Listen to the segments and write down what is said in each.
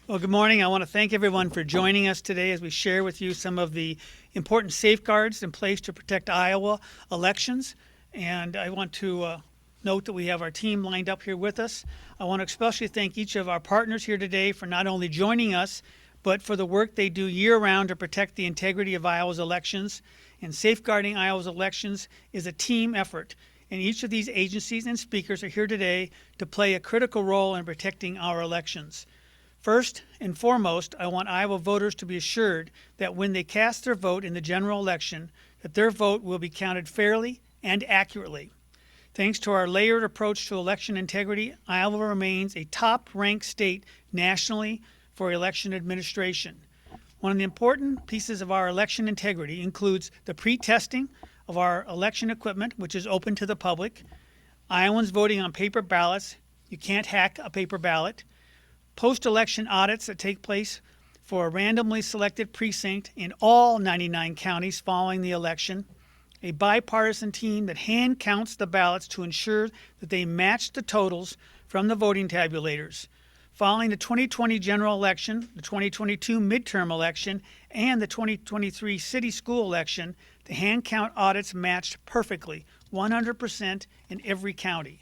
Well, good morning. I want to thank everyone for joining us today as we share with you some of the important safeguards in place to protect Iowa elections. And I want to note that we have our team lined up here with us. I want to especially thank each of our partners here today for not only joining us, but for the work they do year-round to protect the integrity of Iowa's elections. And safeguarding Iowa's elections is a team effort. And each of these agencies and speakers are here today to play a critical role in protecting our elections. First and foremost, I want Iowa voters to be assured that when they cast their vote in the general election, that their vote will be counted fairly and accurately. Thanks to our layered approach to election integrity, Iowa remains a top-ranked state nationally for election administration. One of the important pieces of our election integrity includes the pre-testing of our election equipment, which is open to the public, Iowans voting on paper ballots. You can't hack a paper ballot. Post-election audits that take place for a randomly selected precinct in all 99 counties following the election, a bipartisan team that hand counts the ballots to ensure that they match the totals from the voting tabulators. Following the 2020 general election, the 2022 midterm election, and the 2023 city school election, the hand count audits matched perfectly, 100% in every county.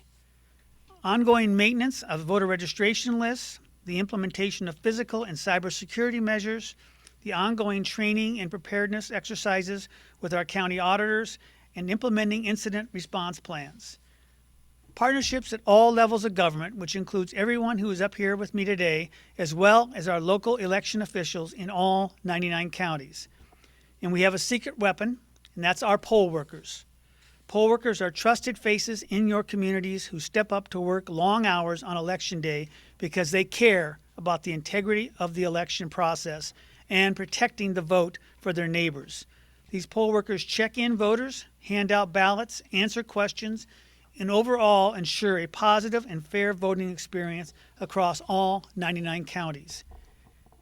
Ongoing maintenance of voter registration lists, the implementation of physical and cybersecurity measures, the ongoing training and preparedness exercises with our county auditors, and implementing incident response plans. Partnerships at all levels of government, which includes everyone who is up here with me today, as well as our local election officials in all 99 counties. And we have a secret weapon, and that's our poll workers. Poll workers are trusted faces in your communities who step up to work long hours on Election Day because they care about the integrity of the election process and protecting the vote for their neighbors. These poll workers check in voters, hand out ballots, answer questions, and overall ensure a positive and fair voting experience across all 99 counties.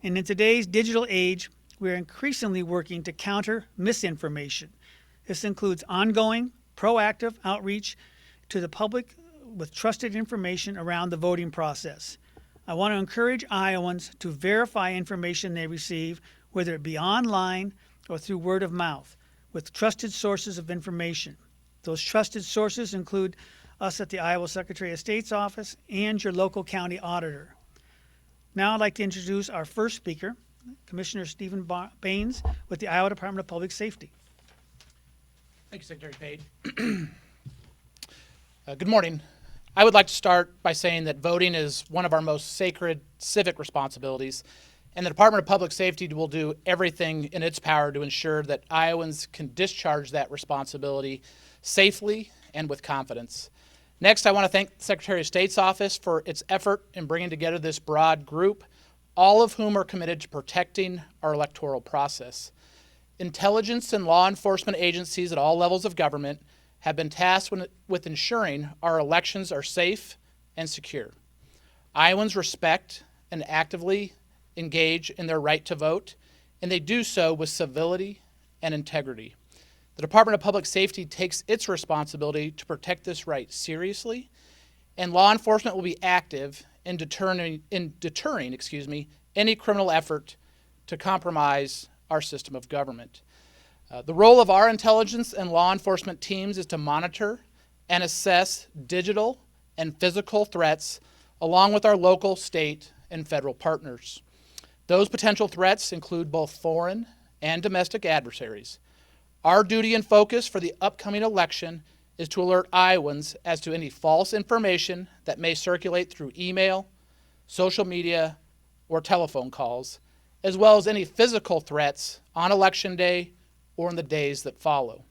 And in today's digital age, we're increasingly working to counter misinformation. This includes ongoing, proactive outreach to the public with trusted information around the voting process. I want to encourage Iowans to verify information they receive, whether it be online or through word of mouth, with trusted sources of information. Those trusted sources include us at the Iowa Secretary of State's office and your local county auditor. Now I'd like to introduce our first speaker, Commissioner Stephen Baines with the Iowa Department of Public Safety. Thank you, Secretary Pate. Good morning. I would like to start by saying that voting is one of our most sacred civic responsibilities, and the Department of Public Safety will do everything in its power to ensure that Iowans can discharge that responsibility safely and with confidence. Next, I want to thank the Secretary of State's office for its effort in bringing together this broad group, all of whom are committed to protecting our electoral process. Intelligence and law enforcement agencies at all levels of government have been tasked with ensuring our elections are safe and secure. Iowans respect and actively engage in their right to vote, and they do so with civility and integrity. The Department of Public Safety takes its responsibility to protect this right seriously, and law enforcement will be active in deterring any criminal effort to compromise our system of government. The role of our intelligence and law enforcement teams is to monitor and assess digital and physical threats along with our local, state, and federal partners. Those potential threats include both foreign and domestic adversaries. Our duty and focus for the upcoming election is to alert Iowans as to any false information that may circulate through email, social media, or telephone calls, as well as any physical threats on Election Day or in the days that follow.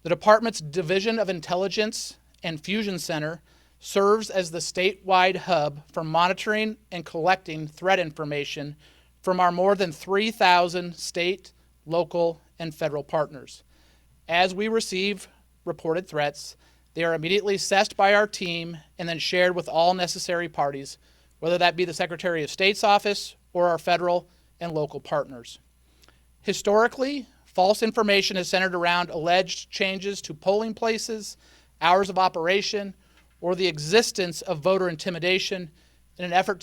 The Department's Division of Intelligence and Fusion Center serves as the statewide hub for monitoring and collecting threat information from our more than 3,000 state, local, and federal partners. As we receive reported threats, they are immediately assessed by our team and then shared with all necessary parties, whether that be the Secretary of State's office or our federal and local partners. Historically, false information is centered around alleged changes to polling places, hours of operation, or the existence of voter intimidation in an effort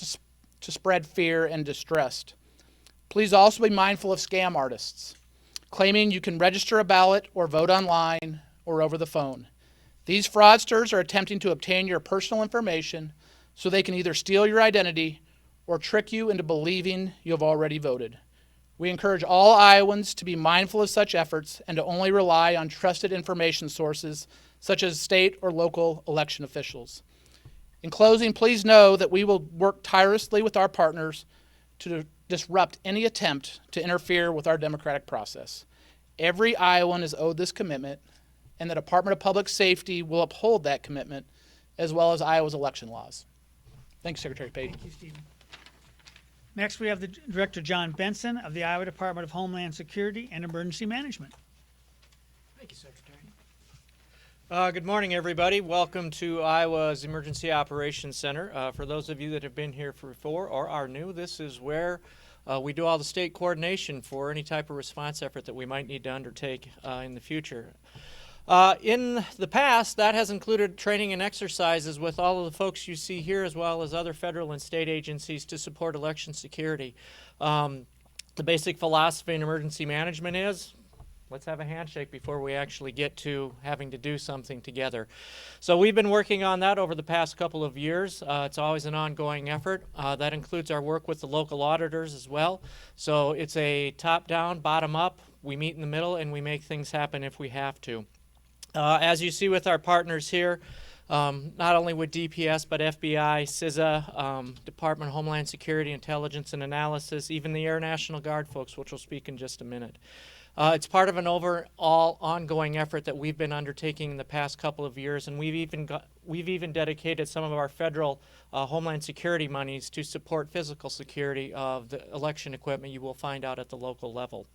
to spread fear and distress. Please also be mindful of scam artists claiming you can register a ballot or vote online or over the phone. These fraudsters are attempting to obtain your personal information so they can either steal your identity or trick you into believing you have already voted. We encourage all Iowans to be mindful of such efforts and to only rely on trusted information sources such as state or local election officials. In closing, please know that we will work tirelessly with our partners to disrupt any attempt to interfere with our democratic process. Every Iowan is owed this commitment, and the Department of Public Safety will uphold that commitment, as well as Iowa's election laws. Thank you, Secretary Pate. Thank you, Stephen. Next, we have the Director John Benson of the Iowa Department of Homeland Security and Emergency Management. Thank you, Secretary. Good morning, everybody. Welcome to Iowa's Emergency Operations Center. For those of you that have been here before or are new, this is where we do all the state coordination for any type of response effort that we might need to undertake in the future. In the past, that has included training and exercises with all of the folks you see here, as well as other federal and state agencies to support election security. The basic philosophy in emergency management is, let's have a handshake before we actually get to having to do something together. So we've been working on that over the past couple of years. It's always an ongoing effort. That includes our work with the local auditors as well. So it's a top-down, bottom-up. We meet in the middle and we make things happen if we have to. As you see with our partners here, not only with DPS, but FBI, CISA, Department of Homeland Security, Intelligence and Analysis, even the Air National Guard folks, which we'll speak in just a minute. It's part of an overall ongoing effort that we've been undertaking in the past couple of years, and we've even dedicated some of our federal Homeland Security monies to support physical security of the election equipment you will find out at the local level.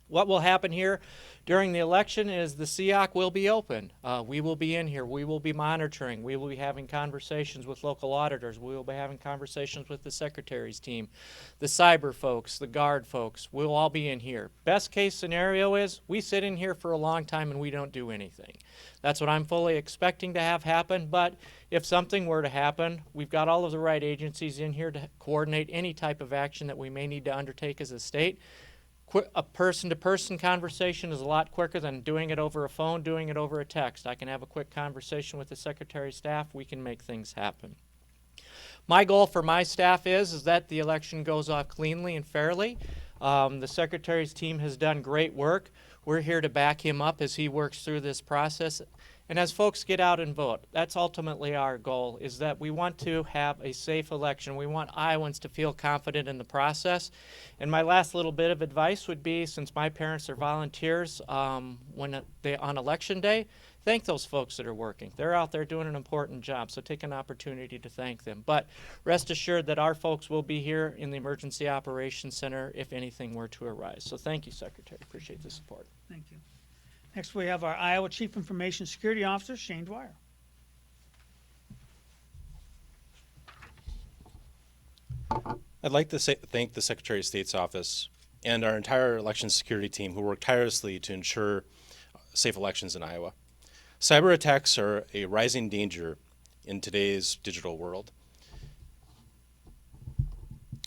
What will happen here during the election is the SEOC will be open. We will be in here. We will be monitoring. We will be having conversations with local auditors. We will be having conversations with the Secretary's team, the cyber folks, the Guard folks. We'll all be in here. Best case scenario is we sit in here for a long time and we don't do anything. That's what I'm fully expecting to have happen, but if something were to happen, we've got all of the right agencies in here to coordinate any type of action that we may need to undertake as a state. A person-to-person conversation is a lot quicker than doing it over a phone, doing it over a text. I can have a quick conversation with the Secretary of Staff. We can make things happen. My goal for my staff is that the election goes off cleanly and fairly. The Secretary's team has done great work. We're here to back him up as he works through this process. And as folks get out and vote, that's ultimately our goal, is that we want to have a safe election. We want Iowans to feel confident in the process. And my last little bit of advice would be, since my parents are volunteers on election day, thank those folks that are working. They're out there doing an important job, so take an opportunity to thank them. But rest assured that our folks will be here in the Emergency Operations Center if anything were to arise. So thank you, Secretary. Appreciate the support. Thank you. Next, we have our Iowa Chief Information Security Officer, Shane Dwyer. I'd like to thank the Secretary of State's office and our entire election security team who work tirelessly to ensure safe elections in Iowa. Cyber attacks are a rising danger in today's digital world.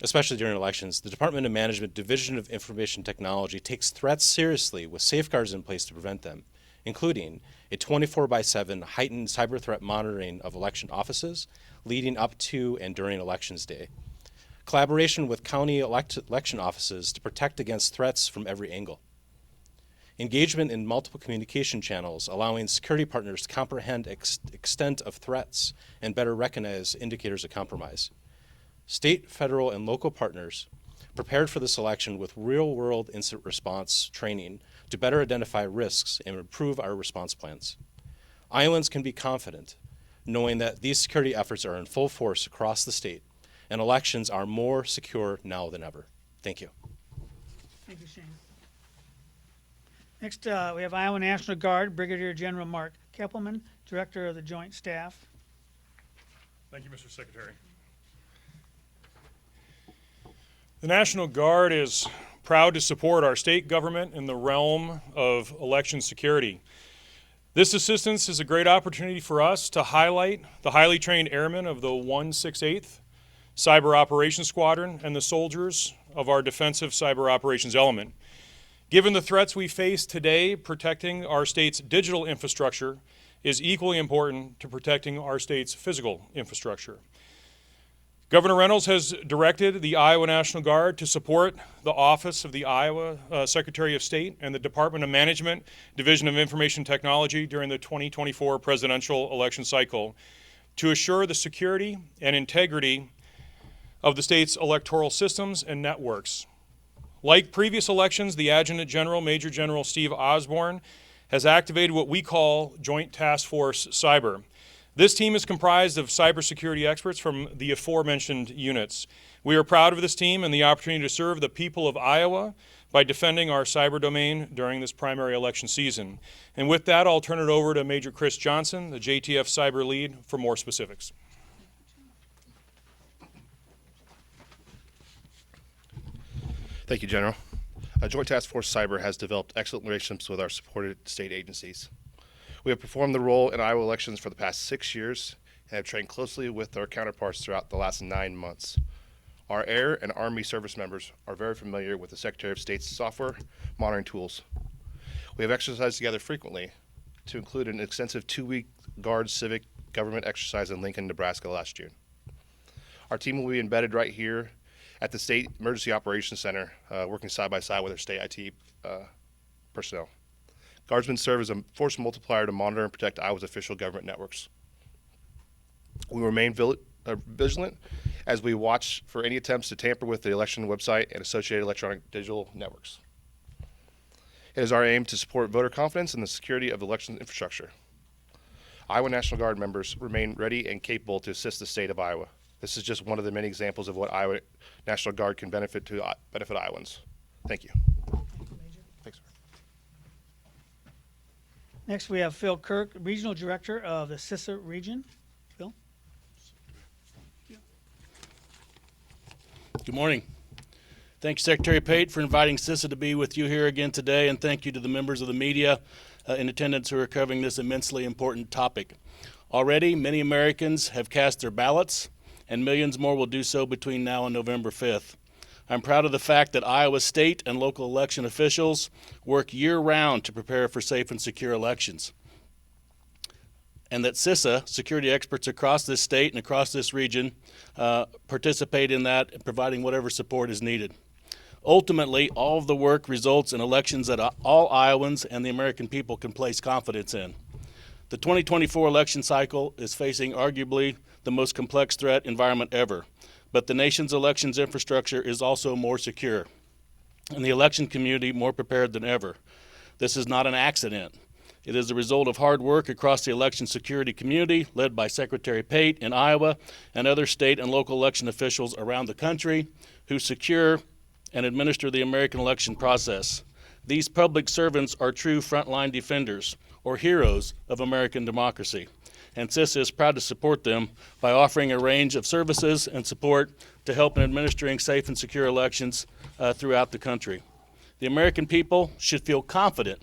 Especially during elections, the Department of Management Division of Information Technology takes threats seriously with safeguards in place to prevent them, including a 24/7 heightened cyber threat monitoring of election offices leading up to and during Elections Day, collaboration with county election offices to protect against threats from every angle, engagement in multiple communication channels allowing security partners to comprehend extent of threats and better recognize indicators of compromise. State, federal, and local partners prepared for this election with real-world incident response training to better identify risks and improve our response plans. Iowans can be confident knowing that these security efforts are in full force across the state and elections are more secure now than ever. Thank you. Thank you, Shane. Next, we have Iowa National Guard Brigadier General Mark Keppelman, Director of the Joint Staff. Thank you, Mr. Secretary. The National Guard is proud to support our state government in the realm of election security. This assistance is a great opportunity for us to highlight the highly trained airmen of the 168th Cyber Operations Squadron, and the soldiers of our defensive cyber operations element. Given the threats we face today, protecting our state's digital infrastructure is equally important to protecting our state's physical infrastructure. Governor Reynolds has directed the Iowa National Guard to support the Office of the Iowa Secretary of State and the Department of Management, Division of Information Technology during the 2024 presidential election cycle to assure the security and integrity of the state's electoral systems and networks. Like previous elections, the Adjutant General, Major General Steve Osborne, has activated what we call Joint Task Force Cyber. This team is comprised of cybersecurity experts from the aforementioned units. We are proud of this team and the opportunity to serve the people of Iowa by defending our cyber domain during this primary election season. And with that, I'll turn it over to Major Chris Johnson, the JTF Cyber Lead, for more specifics. Thank you, General. Joint Task Force Cyber has developed excellent relationships with our supported state agencies. We have performed the role in Iowa elections for the past 6 years and have trained closely with our counterparts throughout the last 9 months. Our Air and Army service members are very familiar with the Secretary of State's software monitoring tools. We have exercised together frequently, to include an extensive 2-week Guard civic government exercise in Lincoln, Nebraska last June. Our team will be embedded right here at the State Emergency Operations Center, working side by side with our state IT personnel. Guardsmen serve as a force multiplier to monitor and protect Iowa's official government networks. We remain vigilant as we watch for any attempts to tamper with the election website and associated electronic digital networks. It is our aim to support voter confidence in the security of election infrastructure. Iowa National Guard members remain ready and capable to assist the state of Iowa. This is just one of the many examples of what Iowa National Guard can benefit Iowans. Thank you. Thanks, sir. Next, we have Phil Kirk, Regional Director of the CISA region. Phil? Good morning. Thank you, Secretary Pate, for inviting CISA to be with you here again today, and thank you to the members of the media in attendance who are covering this immensely important topic. Already, many Americans have cast their ballots, and millions more will do so between now and November 5th. I'm proud of the fact that Iowa state and local election officials work year-round to prepare for safe and secure elections, and that CISA, security experts across this state and across this region, participate in that, providing whatever support is needed. Ultimately, all of the work results in elections that all Iowans and the American people can place confidence in. The 2024 election cycle is facing arguably the most complex threat environment ever, but the nation's elections infrastructure is also more secure, and the election community more prepared than ever. This is not an accident. It is the result of hard work across the election security community, led by Secretary Pate in Iowa and other state and local election officials around the country who secure and administer the American election process. These public servants are true frontline defenders, or heroes of American democracy, and CISA is proud to support them by offering a range of services and support to help in administering safe and secure elections throughout the country. The American people should feel confident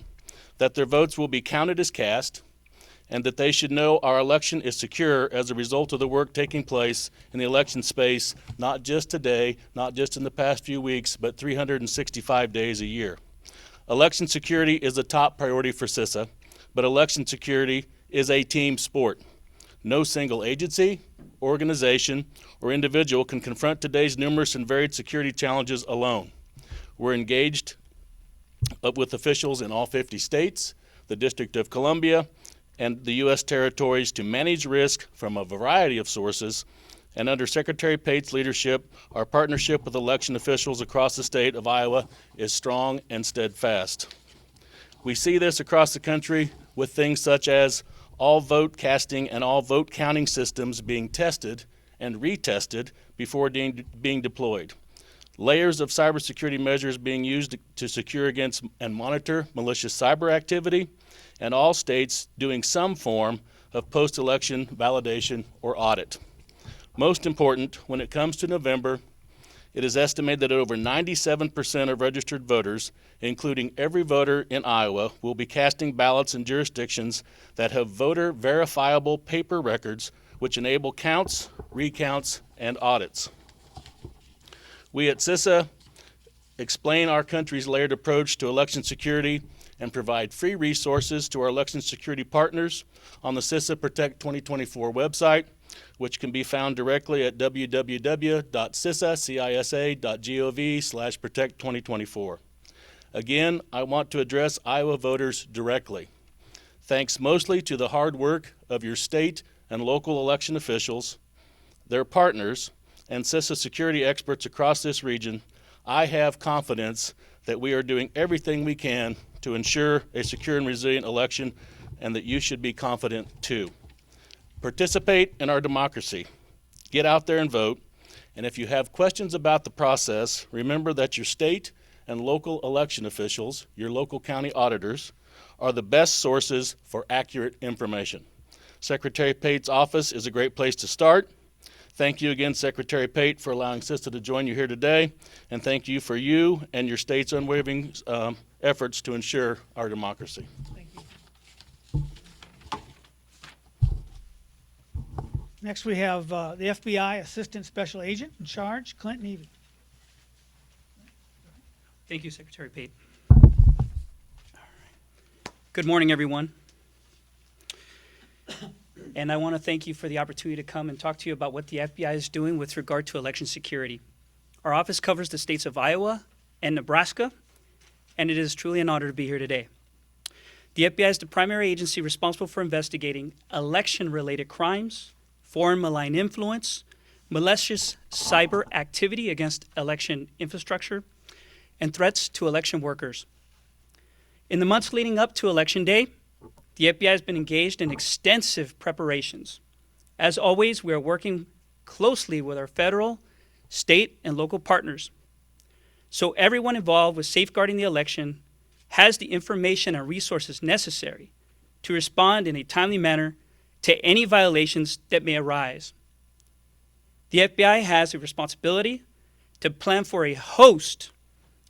that their votes will be counted as cast, and that they should know our election is secure as a result of the work taking place in the election space, not just today, not just in the past few weeks, but 365 days a year. Election security is a top priority for CISA, but election security is a team sport. No single agency, organization, or individual can confront today's numerous and varied security challenges alone. We're engaged with officials in all 50 states, the District of Columbia, and the U.S. territories to manage risk from a variety of sources. And under Secretary Pate's leadership, our partnership with election officials across the state of Iowa is strong and steadfast. We see this across the country with things such as all vote casting and all vote counting systems being tested and retested before being deployed. Layers of cybersecurity measures being used to secure against and monitor malicious cyber activity, and all states doing some form of post-election validation or audit. Most important, when it comes to November, it is estimated that over 97% of registered voters, including every voter in Iowa, will be casting ballots in jurisdictions that have voter verifiable paper records which enable counts, recounts, and audits. We at CISA explain our country's layered approach to election security and provide free resources to our election security partners on the CISA Protect 2024 website, which can be found directly at www.cisa.gov/protect2024. Again, I want to address Iowa voters directly. Thanks mostly to the hard work of your state and local election officials, their partners, and CISA security experts across this region, I have confidence that we are doing everything we can to ensure a secure and resilient election, and that you should be confident too. Participate in our democracy. Get out there and vote. And if you have questions about the process, remember that your state and local election officials, your local county auditors, are the best sources for accurate information. Secretary Pate's office is a great place to start. Thank you again, Secretary Pate, for allowing CISA to join you here today, and thank you for you and your state's unwavering efforts to ensure our democracy. Thank you. Next, we have the FBI Assistant Special Agent in charge, Clint Nevey. Thank you, Secretary Pate. Good morning, everyone. And I want to thank you for the opportunity to come and talk to you about what the FBI is doing with regard to election security. Our office covers the states of Iowa and Nebraska, and it is truly an honor to be here today. The FBI is the primary agency responsible for investigating election-related crimes, foreign malign influence, malicious cyber activity against election infrastructure, and threats to election workers. In the months leading up to Election Day, the FBI has been engaged in extensive preparations. As always, we are working closely with our federal, state, and local partners. So everyone involved with safeguarding the election has the information and resources necessary to respond in a timely manner to any violations that may arise. The FBI has a responsibility to plan for a host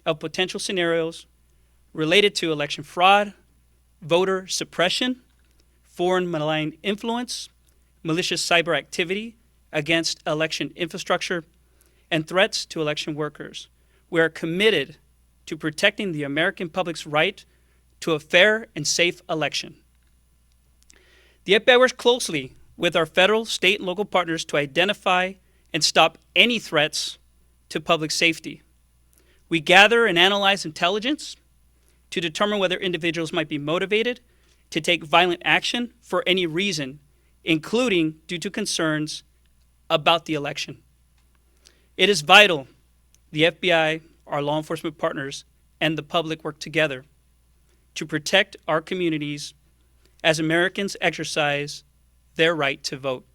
of potential scenarios related to election fraud, voter suppression, foreign malign influence, malicious cyber activity against election infrastructure, and threats to election workers. We are committed to protecting the American public's right to a fair and safe election. The FBI works closely with our federal, state, and local partners to identify and stop any threats to public safety. We gather and analyze intelligence to determine whether individuals might be motivated to take violent action for any reason, including due to concerns about the election. It is vital the FBI, our law enforcement partners, and the public work together to protect our communities as Americans exercise their right to vote.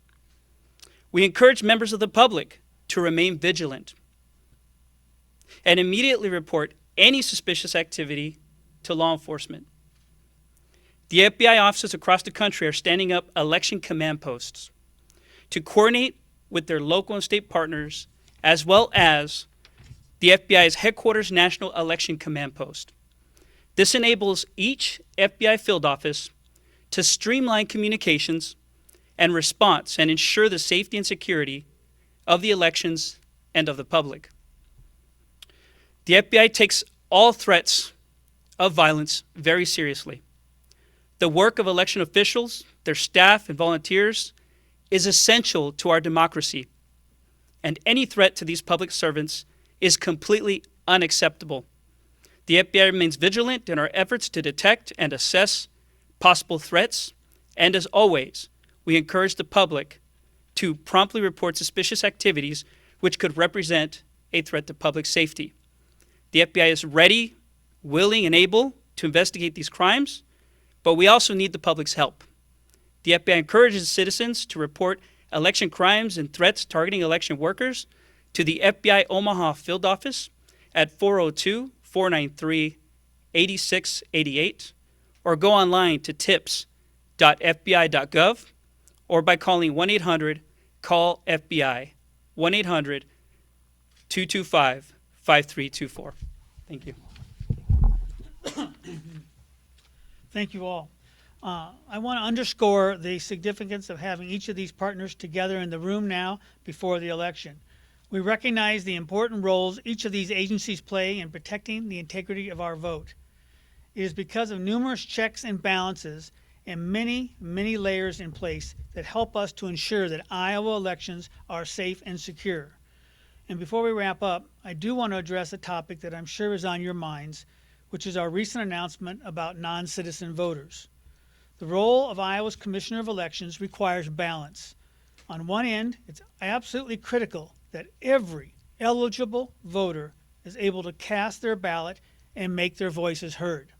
We encourage members of the public to remain vigilant and immediately report any suspicious activity to law enforcement. The FBI offices across the country are standing up election command posts to coordinate with their local and state partners, as well as the FBI's headquarters National Election Command Post. This enables each FBI field office to streamline communications and response and ensure the safety and security of the elections and of the public. The FBI takes all threats of violence very seriously. The work of election officials, their staff, and volunteers is essential to our democracy, and any threat to these public servants is completely unacceptable. The FBI remains vigilant in our efforts to detect and assess possible threats, and as always, we encourage the public to promptly report suspicious activities which could represent a threat to public safety. The FBI is ready, willing, and able to investigate these crimes, but we also need the public's help. The FBI encourages citizens to report election crimes and threats targeting election workers to the FBI Omaha field office at 402-493-8688, or go online to tips.fbi.gov, or by calling 1-800-CALL-FBI, 1-800-225-5324. Thank you. Thank you all. I want to underscore the significance of having each of these partners together in the room now before the election. We recognize the important roles each of these agencies play in protecting the integrity of our vote. It is because of numerous checks and balances and many, many layers in place that help us to ensure that Iowa elections are safe and secure. And before we wrap up, I do want to address a topic that I'm sure is on your minds, which is our recent announcement about non-citizen voters. The role of Iowa's Commissioner of Elections requires balance. On one end, it's absolutely critical that every eligible voter is able to cast their ballot and make their voices heard.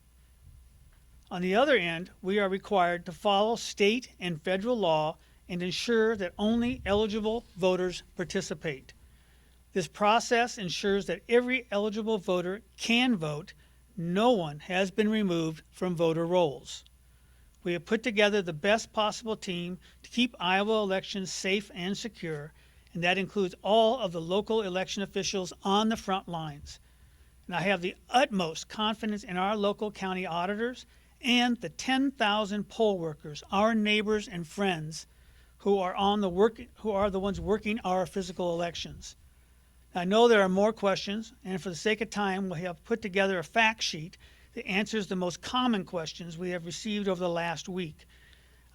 On the other end, we are required to follow state and federal law and ensure that only eligible voters participate. This process ensures that every eligible voter can vote. No one has been removed from voter rolls. We have put together the best possible team to keep Iowa elections safe and secure, and that includes all of the local election officials on the front lines. And I have the utmost confidence in our local county auditors and the 10,000 poll workers, our neighbors and friends, who are the ones working our physical elections. I know there are more questions, and for the sake of time, we have put together a fact sheet that answers the most common questions we have received over the last week.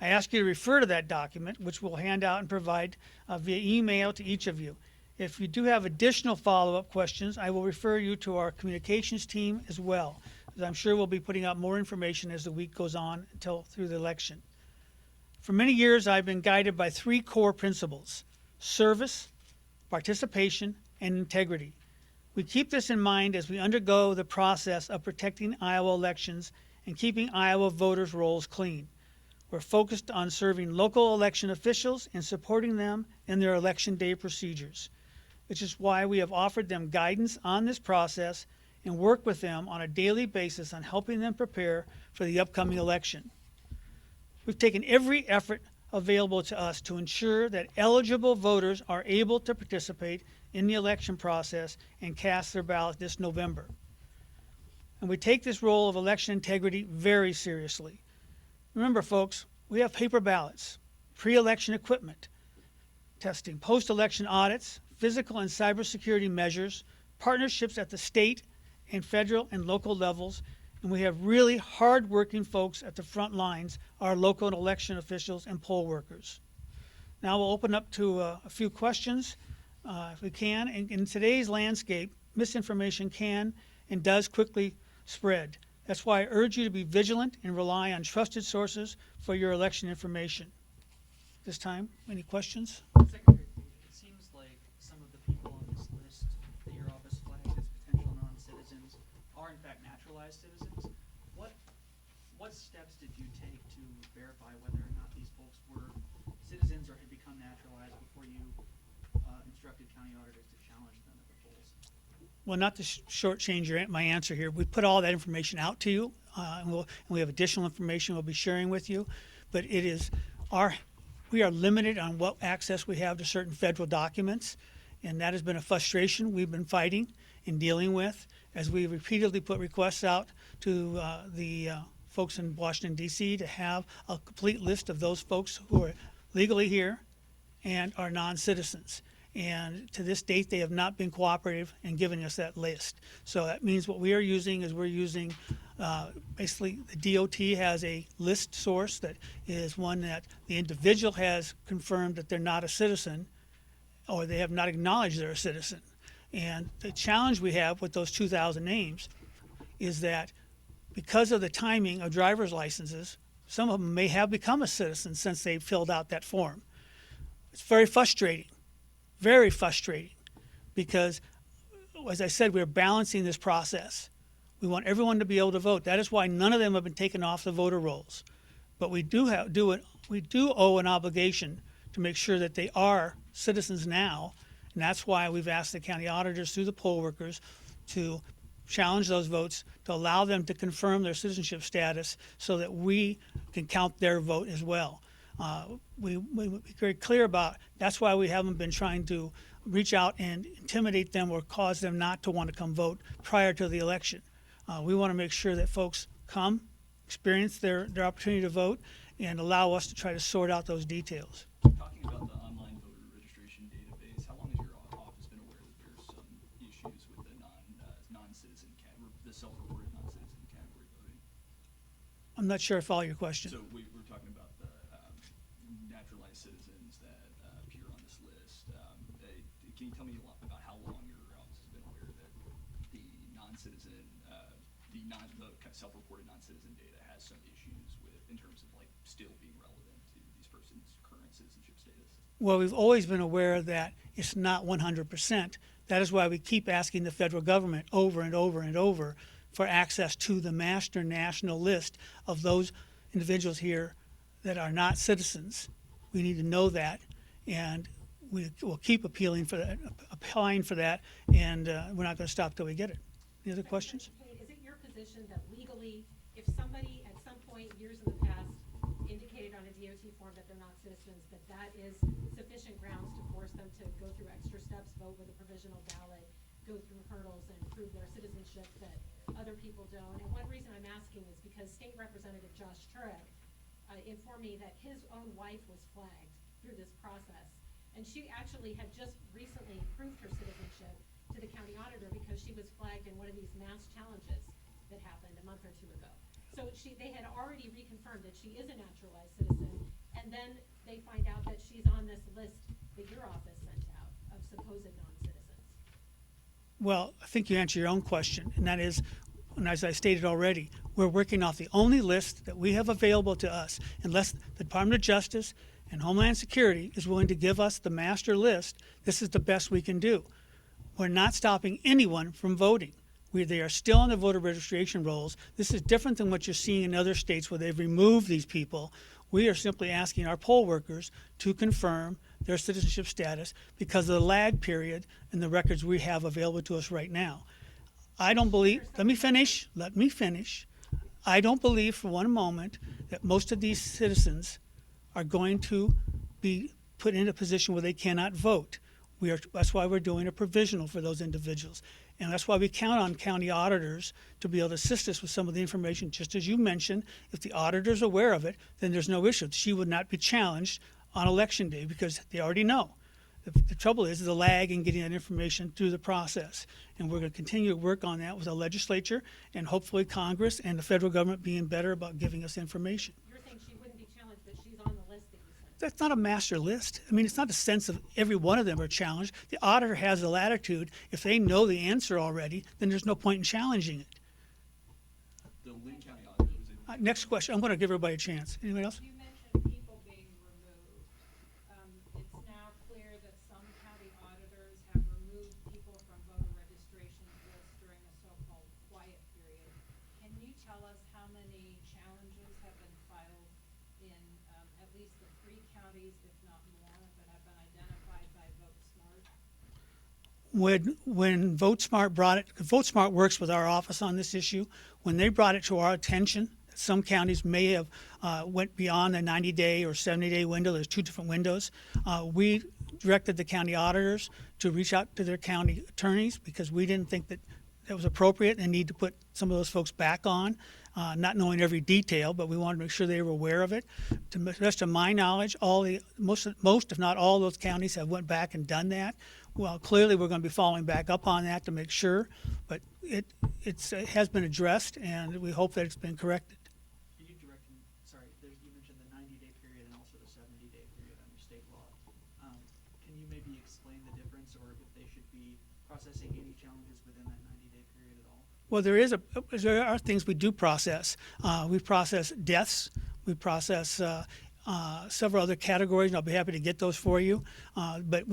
I ask you to refer to that document, which we'll hand out and provide via email to each of you. If you do have additional follow-up questions, I will refer you to our communications team as well, as I'm sure we'll be putting out more information as the week goes on until through the election. For many years, I've been guided by three core principles: service, participation, and integrity. We keep this in mind as we undergo the process of protecting Iowa elections and keeping Iowa voters' rolls clean. We're focused on serving local election officials and supporting them in their election day procedures, which is why we have offered them guidance on this process and work with them on a daily basis on helping them prepare for the upcoming election. We've taken every effort available to us to ensure that eligible voters are able to participate in the election process and cast their ballot this November. And we take this role of election integrity very seriously. Remember, folks, we have paper ballots, pre-election equipment testing, post-election audits, physical and cybersecurity measures, partnerships at the state and federal and local levels, and we have really hard-working folks at the front lines, our local election officials and poll workers. Now we'll open up to a few questions, if we can. In today's landscape, misinformation can and does quickly spread. That's why I urge you to be vigilant and rely on trusted sources for your election information. This time, any questions? Secretary, it seems like some of the people on this list that your office flagged as potential non-citizens are in fact naturalized citizens. What steps did you take to verify whether or not these folks were citizens or had become naturalized before you instructed county auditors to challenge them at the polls? Well, not to shortchange my answer here, we put all that information out to you, and we have additional information we'll be sharing with you. But we are limited on what access we have to certain federal documents, and that has been a frustration we've been fighting and dealing with as we repeatedly put requests out to the folks in Washington, D.C. to have a complete list of those folks who are legally here and are non-citizens. And to this date, they have not been cooperative in giving us that list. So that means what we are using is basically the DOT has a list source that is one that the individual has confirmed that they're not a citizen, or they have not acknowledged they're a citizen. And the challenge we have with those 2,000 names is that because of the timing of driver's licenses, some of them may have become a citizen since they filled out that form. It's very frustrating, because, as I said, we're balancing this process. We want everyone to be able to vote. That is why none of them have been taken off the voter rolls. But we do owe an obligation to make sure that they are citizens now, and that's why we've asked the county auditors through the poll workers to challenge those votes, to allow them to confirm their citizenship status so that we can count their vote as well. We be very clear about that's why we haven't been trying to reach out and intimidate them or cause them not to want to come vote prior to the election. We want to make sure that folks come, experience their opportunity to vote, and allow us to try to sort out those details. Talking about the online voter registration database, how long has your office been non-citizen category, the self-reported non-citizen category voting. I'm not sure I follow your question. So we're talking about the naturalized citizens that appear on this list. Can you tell me a lot about how long your office has been aware that the non-citizen, the self-reported non-citizen data has some issues with, in terms of like still being relevant to these persons' current citizenship status? Well, we've always been aware that it's not 100%. That is why we keep asking the federal government over and over and over for access to the master national list of those individuals here that are not citizens. We need to know that, and we will keep applying for that, and we're not going to stop till we get it. Any other questions? Pate, is it your position that legally, if somebody at some point years in the past indicated on a DOT form that they're not citizens, that that is sufficient grounds to force them to go through extra steps, vote with a provisional ballot, go through hurdles and prove their citizenship that other people don't? And one reason I'm asking is because State Representative Josh Turek informed me that his own wife was flagged through this process. And she actually had just recently proved her citizenship to the county auditor because she was flagged in one of these mass challenges that happened a month or two ago. So they had already reconfirmed that she is a naturalized citizen, and then they find out that she's on this list that your office sent out of supposed non-citizens. Well, I think you answered your own question, and that is, and as I stated already, we're working off the only list that we have available to us. Unless the Department of Justice and Homeland Security is willing to give us the master list, this is the best we can do. We're not stopping anyone from voting. They are still on the voter registration rolls. This is different than what you're seeing in other states where they've removed these people. We are simply asking our poll workers to confirm their citizenship status because of the lag period in the records we have available to us right now. I don't believe, let me finish. I don't believe for one moment that most of these citizens are going to be put in a position where they cannot vote. That's why we're doing a provisional for those individuals. And that's why we count on county auditors to be able to assist us with some of the information. Just as you mentioned, if the auditor's aware of it, then there's no issue. She would not be challenged on election day because they already know. The trouble is the lag in getting that information through the process. And we're going to continue to work on that with the legislature and hopefully Congress and the federal government being better about giving us information. You're saying she wouldn't be challenged, but she's on the list that you sent. That's not a master list. I mean, it's not a sense of every one of them are challenged. The auditor has the latitude. If they know the answer already, then there's no point in challenging it. The Lynn County auditor was able Next question. I'm going to give everybody a chance. Anybody else? You mentioned people being removed. It's now clear that some county auditors have removed people from voter registration lists during a so-called quiet period. Can you tell us how many challenges have been filed in at least the 3 counties, if not more, that have been identified by VoteSmart? When VoteSmart works with our office on this issue. When they brought it to our attention, some counties may have went beyond the 90-day or 70-day window. There's 2 different windows. We directed the county auditors to reach out to their county attorneys because we didn't think that was appropriate and need to put some of those folks back on, not knowing every detail, but we wanted to make sure they were aware of it. To the best of my knowledge, most if not all those counties have went back and done that. Well, clearly we're going to be following back up on that to make sure, but it has been addressed and we hope that it's been corrected. Can you direct me, sorry, you mentioned the 90-day period and also the 70-day period under state law. Can you maybe explain the difference or if they should be processing any challenges within that 90-day period at all? Well, there are things we do process. We process deaths. We process several other categories, and I'll be happy to get those for you. But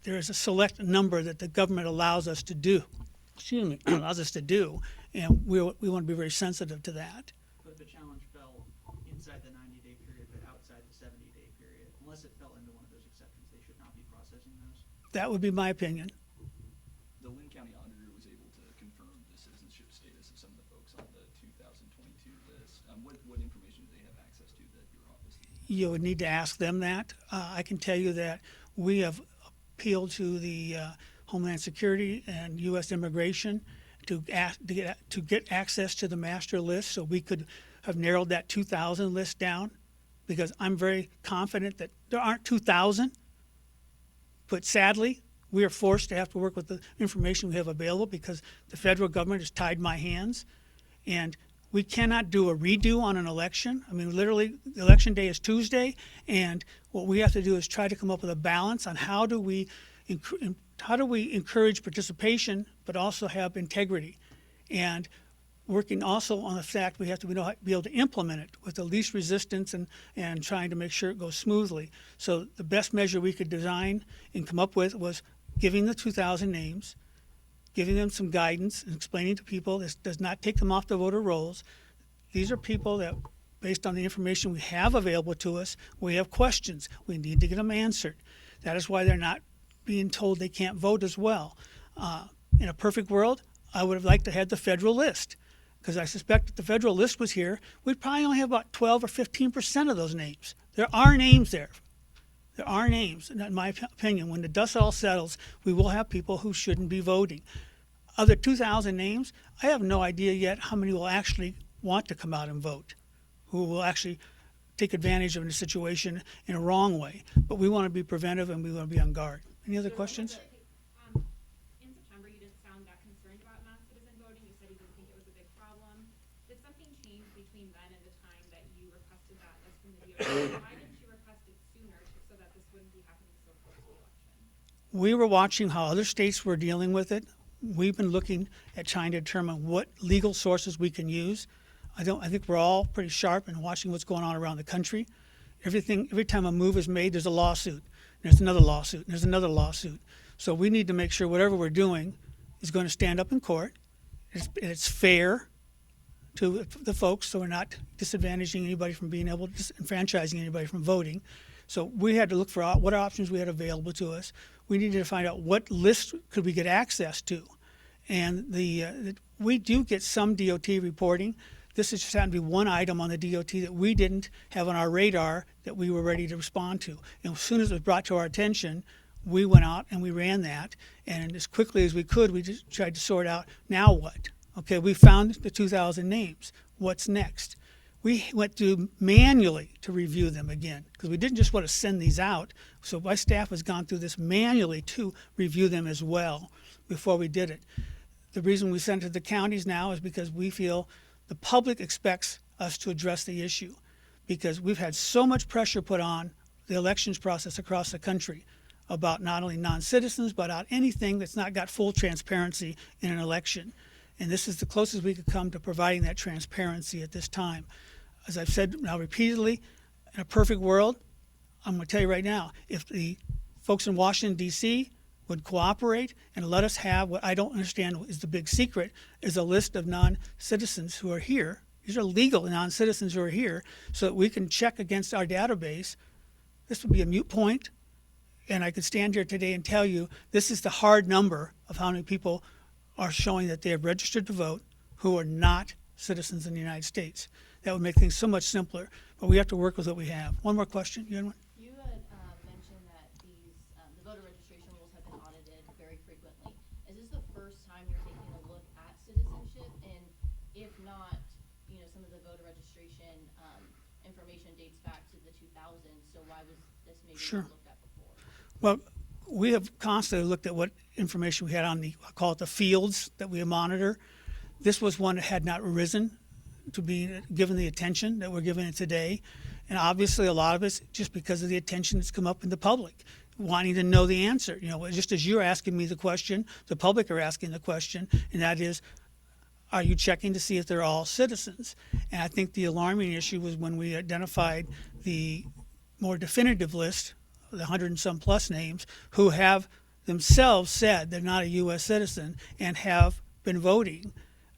there is a select number that the government allows us to do. And we want to be very sensitive to that. But if a challenge fell inside the 90-day period but outside the 70-day period, unless it fell into one of those exceptions, they should not be processing those? That would be my opinion. The Lynn County auditor was able to confirm the citizenship status of some of the folks on the 2022 list. What information do they have access to that your office needs? You would need to ask them that. I can tell you that we have appealed to the Homeland Security and U.S. Immigration to get access to the master list so we could have narrowed that 2,000 list down, because I'm very confident that there aren't 2,000, but sadly, We are forced to have to work with the information we have available because the federal government has tied my hands. And we cannot do a redo on an election. I mean, literally, the election day is Tuesday, and what we have to do is try to come up with a balance on how do we encourage participation, but also have integrity. And working also on the fact we have to be able to implement it with the least resistance and trying to make sure it goes smoothly. So the best measure we could design and come up with was giving the 2,000 names, giving them some guidance and explaining to people this does not take them off the voter rolls. These are people that, based on the information we have available to us, we have questions. We need to get them answered. That is why they're not being told they can't vote as well. In a perfect world, I would have liked to have the federal list, because I suspect if the federal list was here, we'd probably only have about 12 or 15% of those names. There are names there. There are names, and in my opinion, when the dust all settles, we will have people who shouldn't be voting. Of the 2,000 names, I have no idea yet how many will actually want to come out and vote, who will actually take advantage of the situation in a wrong way. But we want to be preventive and we want to be on guard. Any other questions? In September, you didn't sound that concerned about non-citizen voting. You said you didn't think it was a big problem. Did something change between then and the time that you requested that list from the DOJ? Why didn't you request it sooner so that this wouldn't be happening so close to the election? We were watching how other states were dealing with it. We've been looking at trying to determine what legal sources we can use. I think we're all pretty sharp in watching what's going on around the country. Every time a move is made, there's a lawsuit. There's another lawsuit. There's another lawsuit. So we need to make sure whatever we're doing is going to stand up in court. It's fair to the folks, so we're not disadvantaging anybody from being able to disenfranchising anybody from voting. So we had to look for what options we had available to us. We needed to find out what list could we get access to. And we do get some DOT reporting. This is just happened to be one item on the DOT that we didn't have on our radar that we were ready to respond to. And as soon as it was brought to our attention, we went out and we ran that. And as quickly as we could, we just tried to sort out, now what? Okay, we found the 2,000 names. What's next? We went through manually to review them again, because we didn't just want to send these out. So my staff has gone through this manually to review them as well before we did it. The reason we sent it to the counties now is because we feel the public expects us to address the issue, because we've had so much pressure put on the elections process across the country about not only non-citizens, but about anything that's not got full transparency in an election. And this is the closest we could come to providing that transparency at this time. As I've said now repeatedly, in a perfect world, I'm going to tell you right now, if the folks in Washington, D.C. would cooperate and let us have what I don't understand is the big secret, is a list of non-citizens who are here. These are legal non-citizens who are here, so that we can check against our database. This would be a moot point, and I could stand here today and tell you this is the hard number of how many people are showing that they have registered to vote who are not citizens in the United States. That would make things so much simpler, but we have to work with what we have. One more question. You had one? You had mentioned that the voter registration rules have been audited very frequently. Is this the first time you're taking a look at citizenship? And if not, some of the voter registration information dates back to the 2000s, so why was this maybe Sure. not looked at before? Well, we have constantly looked at what information we had on I call it the fields that we monitor. This was one that had not arisen to be given the attention that we're giving it today. And obviously a lot of it's just because of the attention that's come up in the public, wanting to know the answer. Just as you're asking me the question, the public are asking the question, and that is, are you checking to see if they're all citizens? And I think the alarming issue was when we identified the more definitive list, the 100 and some plus names, who have themselves said they're not a U.S. citizen and have been voting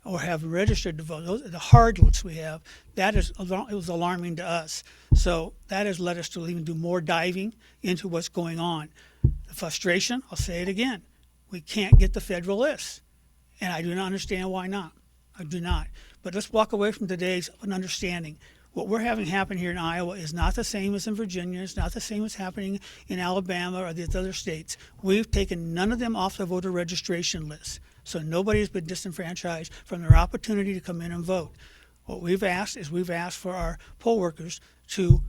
or have registered to vote. Those are the hard list we have. It was alarming to us. So that has led us to even do more diving into what's going on. The frustration, I'll say it again, we can't get the federal list. And I do not understand why not. I do not. But let's walk away from today's an understanding. What we're having happen here in Iowa is not the same as in Virginia. It's not the same as happening in Alabama or these other states. We've taken none of them off the voter registration list. So nobody has been disenfranchised from their opportunity to come in and vote. What we've asked is we've asked for our poll workers to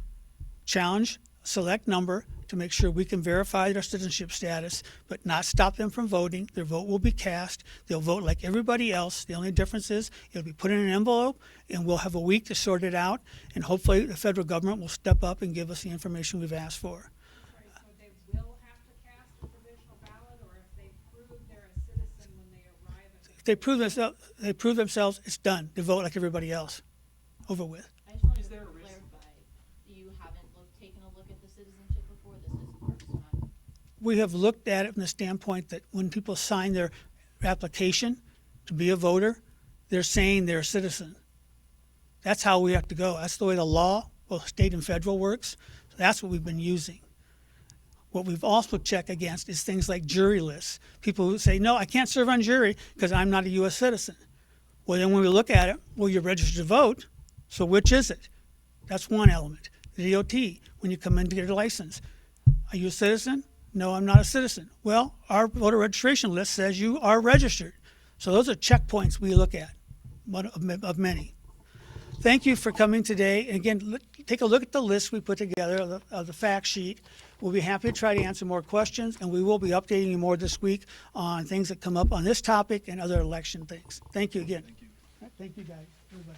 challenge select number to make sure we can verify their citizenship status, but not stop them from voting. Their vote will be cast. They'll vote like everybody else. The only difference is it'll be put in an envelope, and we'll have a week to sort it out. And hopefully the federal government will step up and give us the information we've asked for. Right, so they will have to cast a provisional ballot, or if they prove they're a citizen when they arrive at the. If they prove themselves, it's done. They vote like everybody else. Over with. I just wanted Is to there a risk- clarify, you haven't taken a look at the citizenship before, this is the first time? We have looked at it from the standpoint that when people sign their application to be a voter, they're saying they're a citizen. That's how we have to go. That's the way the law, both state and federal, works. So that's what we've been using. What we've also checked against is things like jury lists. People who say, no, I can't serve on jury because I'm not a U.S. citizen. Well, then when we look at it, well, you're registered to vote, so which is it? That's one element. The DOT, when you come in to get your license. Are you a citizen? No, I'm not a citizen. Well, our voter registration list says you are registered. So those are checkpoints we look at, one of many. Thank you for coming today. And again, take a look at the list we put together of the fact sheet. We'll be happy to try to answer more questions, and we will be updating you more this week on things that come up on this topic and other election things. Thank you again. Thank you. Thank you, guys. Everybody.